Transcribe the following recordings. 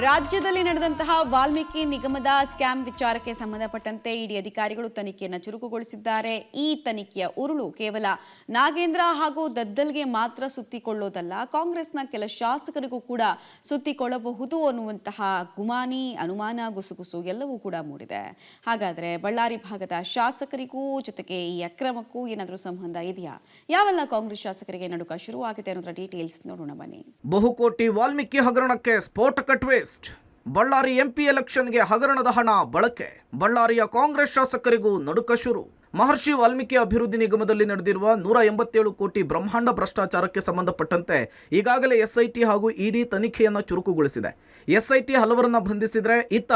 ರಾಜ್ಯದಲ್ಲಿ ನಡೆದಂತಹ ವಾಲ್ಮೀಕಿ ನಿಗಮದ ಸ್ಕ್ಯಾಮ್ ವಿಚಾರಕ್ಕೆ ಸಂಬಂಧಪಟ್ಟಂತೆ ಇಡಿ ಅಧಿಕಾರಿಗಳು ತನಿಖೆಯನ್ನು ಚುರುಕುಗೊಳಿಸಿದ್ದಾರೆ. ಈ ತನಿಖೆಯ ಉರುಳು ಕೇವಲ ನಾಗೇಂದ್ರ ಹಾಗೂ ದದ್ದಲ್ಗೆ ಮಾತ್ರ ಸುತ್ತಿಕೊಳ್ಳೋದಲ್ಲ, ಕಾಂಗ್ರೆಸ್ನ ಕೆಲ ಶಾಸಕರಿಗೂ ಕೂಡ ಸುತ್ತಿಕೊಳ್ಳಬಹುದು ಅನ್ನುವಂತಹ ಗುಮಾನಿ, ಅನುಮಾನ, ಗುಸುಗುಸು ಎಲ್ಲವೂ ಕೂಡ ಮೂಡಿದೆ. ಹಾಗಾದ್ರೆ ಬಳ್ಳಾರಿ ಭಾಗದ ಶಾಸಕರಿಗೂ ಜೊತೆಗೆ ಈ ಅಕ್ರಮಕ್ಕೂ ಏನಾದರೂ ಸಂಬಂಧ ಇದೆಯಾ? ಯಾವೆಲ್ಲ ಕಾಂಗ್ರೆಸ್ ಶಾಸಕರಿಗೆ ನಡುಕ ಶುರುವಾಗಿದೆ ಅನ್ನೋದರ ಡೀಟೇಲ್ಸ್ ನೋಡೋಣ ಬನ್ನಿ. ಬಹುಕೋಟಿ ವಾಲ್ಮೀಕಿ ಹಗರಣಕ್ಕೆ ಸ್ಫೋಟಕ ಟ್ವಿಸ್ಟ್. ಬಳ್ಳಾರಿ ಎಂಪಿ ಎಲೆಕ್ಷನ್ಗೆ ಹಗರಣದ ಹಣ ಬಳಕೆ. ಬಳ್ಳಾರಿಯ ಕಾಂಗ್ರೆಸ್ ಶಾಸಕರಿಗೂ ನಡುಕ ಶುರು. ಮಹರ್ಷಿ ವಾಲ್ಮೀಕಿ ಅಭಿವೃದ್ಧಿ ನಿಗಮದಲ್ಲಿ ನಡೆದಿರುವ 187 ಕೋಟಿ ಬ್ರಹ್ಮಾಂಡ ಭ್ರಷ್ಟಾಚಾರಕ್ಕೆ ಸಂಬಂಧಪಟ್ಟಂತೆ ಈಗಾಗಲೇ ಎಸ್ಐಟಿ ಹಾಗೂ ಇಡಿ ತನಿಖೆಯನ್ನು ಚುರುಕುಗೊಳಿಸಿದೆ. ಎಸ್ಐಟಿ ಹಲವರನ್ನ ಬಂಧಿಸಿದರೆ ಇತ್ತ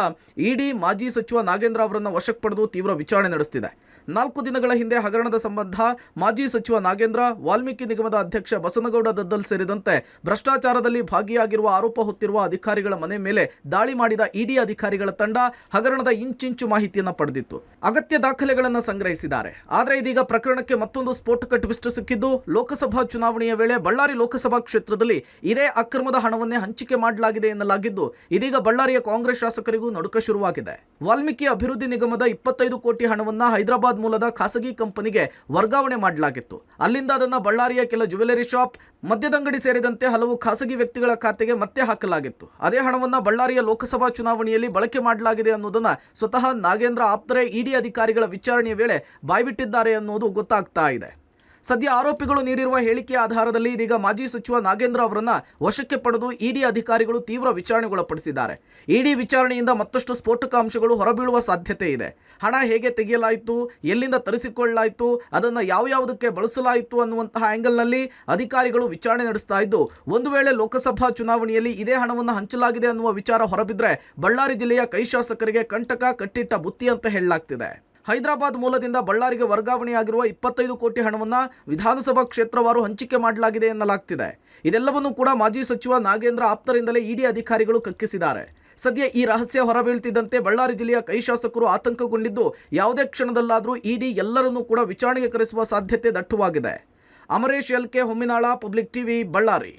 ಇಡಿ ಮಾಜಿ ಸಚಿವ ನಾಗೇಂದ್ರ ಅವರನ್ನು ವಶಕ್ಕೆ ಪಡೆದು ತೀವ್ರ ವಿಚಾರಣೆ ನಡೆಸುತ್ತಿದೆ. 4 ದಿನಗಳ ಹಿಂದೆ ಹಗರಣದ ಸಂಬಂಧ ಮಾಜಿ ಸಚಿವ ನಾಗೇಂದ್ರ, ವಾಲ್ಮೀಕಿ ನಿಗಮದ ಅಧ್ಯಕ್ಷ ಬಸನಗೌಡ ದದ್ದಲ್ ಸೇರಿದಂತೆ ಭ್ರಷ್ಟಾಚಾರದಲ್ಲಿ ಭಾಗಿಯಾಗಿರುವ ಆರೋಪ ಹೊತ್ತಿರುವ ಅಧಿಕಾರಿಗಳ ಮನೆ ಮೇಲೆ ದಾಳಿ ಮಾಡಿದ ಇಡಿ ಅಧಿಕಾರಿಗಳ ತಂಡ ಹಗರಣದ ಇಂಚಿಂಚು ಮಾಹಿತಿಯನ್ನು ಪಡೆದಿತ್ತು. ಅಗತ್ಯ ದಾಖಲೆಗಳನ್ನು ಸಂಗ್ರಹಿಸಿದ್ದಾರೆ. ಆದರೆ ಇದೀಗ ಪ್ರಕರಣಕ್ಕೆ ಮತ್ತೊಂದು ಸ್ಫೋಟಕ ಟ್ವಿಸ್ಟ್ ಸಿಕ್ಕಿದ್ದು, ಲೋಕಸಭಾ ಚುನಾವಣೆಯ ವೇಳೆ ಬಳ್ಳಾರಿ ಲೋಕಸಭಾ ಕ್ಷೇತ್ರದಲ್ಲಿ ಇದೇ ಅಕ್ರಮದ ಹಣವನ್ನೇ ಹಂಚಿಕೆ ಮಾಡಲಾಗಿದೆ ಎನ್ನಲಾಗಿದ್ದು, ಇದೀಗ ಬಳ್ಳಾರಿಯ ಕಾಂಗ್ರೆಸ್ ಶಾಸಕರಿಗೂ ನಡುಕ ಶುರುವಾಗಿದೆ. ವಾಲ್ಮೀಕಿ ಅಭಿವೃದ್ಧಿ ನಿಗಮದ 25 ಕೋಟಿ ಹಣವನ್ನ ಹೈದರಾಬಾದ್ ಮೂಲದ ಖಾಸಗಿ ಕಂಪನಿಗೆ ವರ್ಗಾವಣೆ ಮಾಡಲಾಗಿತ್ತು. ಅಲ್ಲಿಂದ ಅದನ್ನು ಬಳ್ಳಾರಿಯ ಕೆಲ ಜ್ಯುವೆಲರಿ ಶಾಪ್, ಮದ್ಯದಂಗಡಿ ಸೇರಿದಂತೆ ಹಲವು ಖಾಸಗಿ ವ್ಯಕ್ತಿಗಳ ಖಾತೆಗೆ ಮತ್ತೆ ಹಾಕಲಾಗಿತ್ತು. ಅದೇ ಹಣವನ್ನು ಬಳ್ಳಾರಿಯ ಲೋಕಸಭಾ ಚುನಾವಣೆಯಲ್ಲಿ ಬಳಕೆ ಮಾಡಲಾಗಿದೆ ಅನ್ನೋದನ್ನ ಸ್ವತಃ ನಾಗೇಂದ್ರ ಆಪ್ತರೇ ಇಡಿ ಅಧಿಕಾರಿಗಳ ವಿಚಾರಣೆಯ ವೇಳೆ ಬಾಯ್ಬಿಟ್ಟಿದ್ದಾರೆ ಅನ್ನೋದು ಗೊತ್ತಾಗ್ತಾ ಇದೆ. ಸದ್ಯ ಆರೋಪಿಗಳು ನೀಡಿರುವ ಹೇಳಿಕೆಯ ಆಧಾರದಲ್ಲಿ ಇದೀಗ ಮಾಜಿ ಸಚಿವ ನಾಗೇಂದ್ರ ಅವರನ್ನ ವಶಕ್ಕೆ ಪಡೆದು ಇಡಿ ಅಧಿಕಾರಿಗಳು ತೀವ್ರ ವಿಚಾರಣೆಗೊಳಪಡಿಸಿದ್ದಾರೆ. ಇಡಿ ವಿಚಾರಣೆಯಿಂದ ಮತ್ತಷ್ಟು ಸ್ಫೋಟಕ ಅಂಶಗಳು ಹೊರಬೀಳುವ ಸಾಧ್ಯತೆ ಇದೆ. ಹಣ ಹೇಗೆ ತೆಗೆಯಲಾಯಿತು, ಎಲ್ಲಿಂದ ತರಿಸಿಕೊಳ್ಳಲಾಯಿತು, ಅದನ್ನು ಯಾವುದಕ್ಕೆ ಬಳಸಲಾಯಿತು ಅನ್ನುವಂತಹ ಆ್ಯಂಗಲ್ನಲ್ಲಿ ಅಧಿಕಾರಿಗಳು ವಿಚಾರಣೆ ನಡೆಸ್ತಾ ಇದ್ದು, ಒಂದು ವೇಳೆ ಲೋಕಸಭಾ ಚುನಾವಣೆಯಲ್ಲಿ ಇದೇ ಹಣವನ್ನು ಹಂಚಲಾಗಿದೆ ಅನ್ನುವ ವಿಚಾರ ಹೊರಬಿದ್ದರೆ ಬಳ್ಳಾರಿ ಜಿಲ್ಲೆಯ ಕೈ ಶಾಸಕರಿಗೆ ಕಂಟಕ ಕಟ್ಟಿಟ್ಟ ಬುತ್ತಿ ಅಂತ ಹೇಳಲಾಗ್ತಿದೆ. ಹೈದರಾಬಾದ್ ಮೂಲದಿಂದ ಬಳ್ಳಾರಿಗೆ ವರ್ಗಾವಣೆಯಾಗಿರುವ 25 ಕೋಟಿ ಹಣವನ್ನು ವಿಧಾನಸಭಾ ಕ್ಷೇತ್ರವಾರು ಹಂಚಿಕೆ ಮಾಡಲಾಗಿದೆ ಎನ್ನಲಾಗ್ತಿದೆ. ಇದೆಲ್ಲವನ್ನೂ ಕೂಡ ಮಾಜಿ ಸಚಿವ ನಾಗೇಂದ್ರ ಆಪ್ತರಿಂದಲೇ ಇಡಿ ಅಧಿಕಾರಿಗಳು ಕಕ್ಕಿಸಿದ್ದಾರೆ. ಸದ್ಯ ಈ ರಹಸ್ಯ ಹೊರಬೀಳ್ತಿದ್ದಂತೆ ಬಳ್ಳಾರಿ ಜಿಲ್ಲೆಯ ಕೈ ಶಾಸಕರು ಆತಂಕಗೊಂಡಿದ್ದು, ಯಾವುದೇ ಕ್ಷಣದಲ್ಲಾದರೂ ಇಡಿ ಎಲ್ಲರನ್ನೂ ಕೂಡ ವಿಚಾರಣೆಗೆ ಕರೆಸುವ ಸಾಧ್ಯತೆ ದಟ್ಟವಾಗಿದೆ. Amaresh Elke, Homminala, public TV, Ballari.